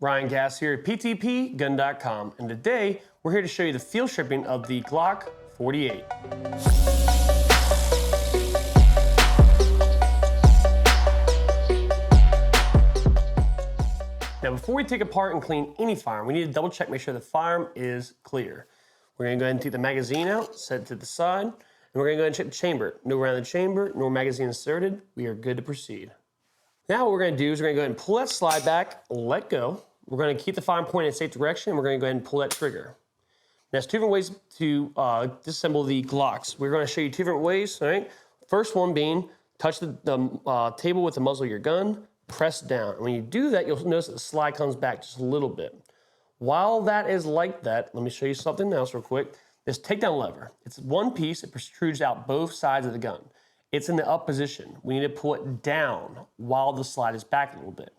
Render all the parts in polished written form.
Ryan Gass here at PTPGun.com, and today we're here to show you the field stripping of the Glock 48. Now before we take apart and clean any firearm, we need to double check, make sure the firearm is clear. We're gonna go ahead and take the magazine out, set it to the side, and we're gonna go ahead and check the chamber. No around the chamber, no magazine inserted, we are good to proceed. Now what we're gonna do is we're gonna go ahead and pull that slide back, let go. We're gonna keep the firearm pointed in a safe direction, and we're gonna go ahead and pull that trigger. Now, there's two different ways to disassemble the Glocks. We're gonna show you two different ways, all right? First one being, touch the table with the muzzle of your gun, press down. When you do that, you'll notice that the slide comes back just a little bit. While that is like that, let me show you something else real quick. This takedown lever, it's one piece, it protrudes out both sides of the gun. It's in the up position. We need to pull it down while the slide is back a little bit.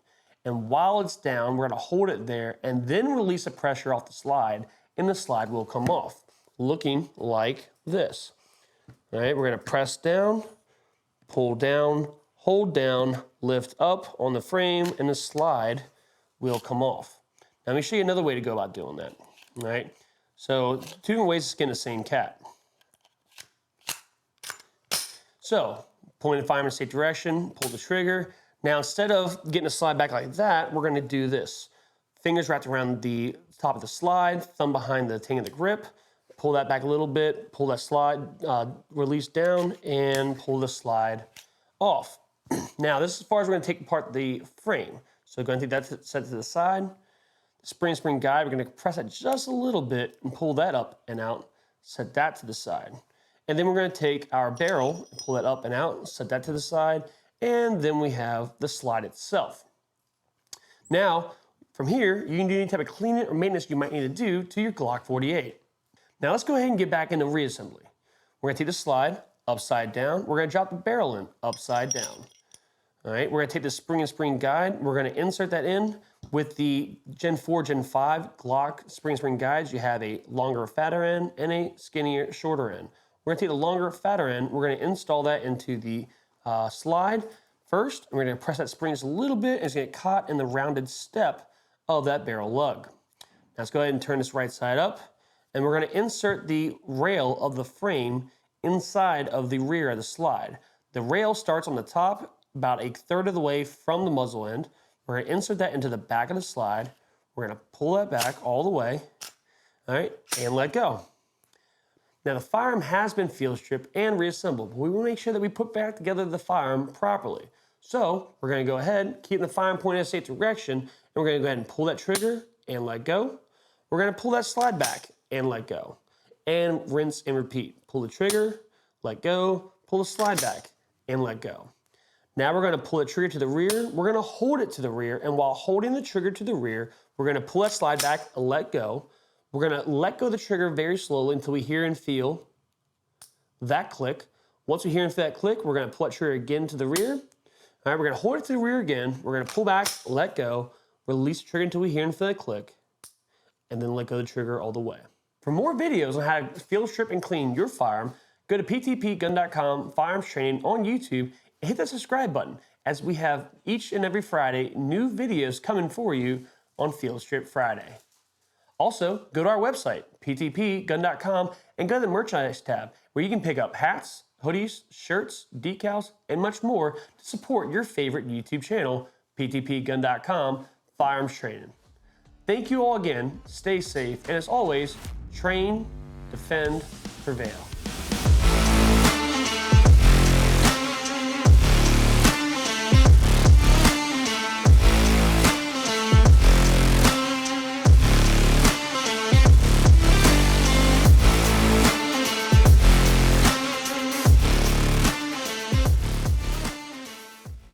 And while it's down, we're gonna hold it there and then release the pressure off the slide, and the slide will come off, looking like this. All right, we're gonna press down, pull down, hold down, lift up on the frame, and the slide will come off. Now, let me show you another way to go about doing that, all right? So, two different ways to skin the same cat. So, point the firearm in a safe direction, pull the trigger. Now, instead of getting the slide back like that, we're gonna do this. Fingers wrapped around the top of the slide, thumb behind the ting of the grip, pull that back a little bit, pull that slide, release down, and pull the slide off. Now, this is as far as we're gonna take apart the frame. So go ahead and take that, set it to the side. Spring guide, we're gonna press that just a little bit and pull that up and out, set that to the side. And then we're gonna take our barrel, pull that up and out, set that to the side, and then we have the slide itself. Now, from here, you can do any type of cleaning or maintenance you might need to do to your Glock 48. Now let's go ahead and get back into reassembly. We're gonna take the slide upside down. We're gonna drop the barrel in upside down. All right, we're gonna take the spring guide. We're gonna insert that in. With the Gen 4, Gen 5 Glock spring guides, you have a longer, fatter end and a skinnier, shorter end. We're gonna take the longer, fatter end. We're gonna install that into the slide first. We're gonna press that spring just a little bit, and it's gonna get caught in the rounded step of that barrel lug. Now let's go ahead and turn this right side up, and we're gonna insert the rail of the frame inside of the rear of the slide. The rail starts on the top, about a third of the way from the muzzle end. We're gonna insert that into the back of the slide. We're gonna pull that back all the way, all right, and let go. Now the firearm has been field stripped and reassembled, but we wanna make sure that we put back together the firearm properly. So we're gonna go ahead, keep the firearm pointed in a safe direction, and we're gonna go ahead and pull that trigger and let go. We're gonna pull that slide back and let go. And rinse and repeat. Pull the trigger, let go, pull the slide back, and let go. Now we're gonna pull the trigger to the rear, we're gonna hold it to the rear, and while holding the trigger to the rear, we're gonna pull that slide back and let go. We're gonna let go of the trigger very slowly until we hear and feel that click. Once we hear and feel that click, we're gonna pull that trigger again to the rear. All right, we're gonna hold it to the rear again, we're gonna pull back, let go, release the trigger until we hear and feel that click, and then let go of the trigger all the way. For more videos on how to field strip and clean your firearm, go to PTPGun.com firearms training on YouTube and hit that subscribe button, as we have each and every Friday new videos coming for you on Field Strip Friday. Also, go to our website, PTPGun.com, and go to the merchandise tab, where you can pick up hats, hoodies, shirts, decals, and much more to support your favorite YouTube channel, PTPGun.com Firearms Training. Thank you all again, stay safe, and as always, train, defend, prevail.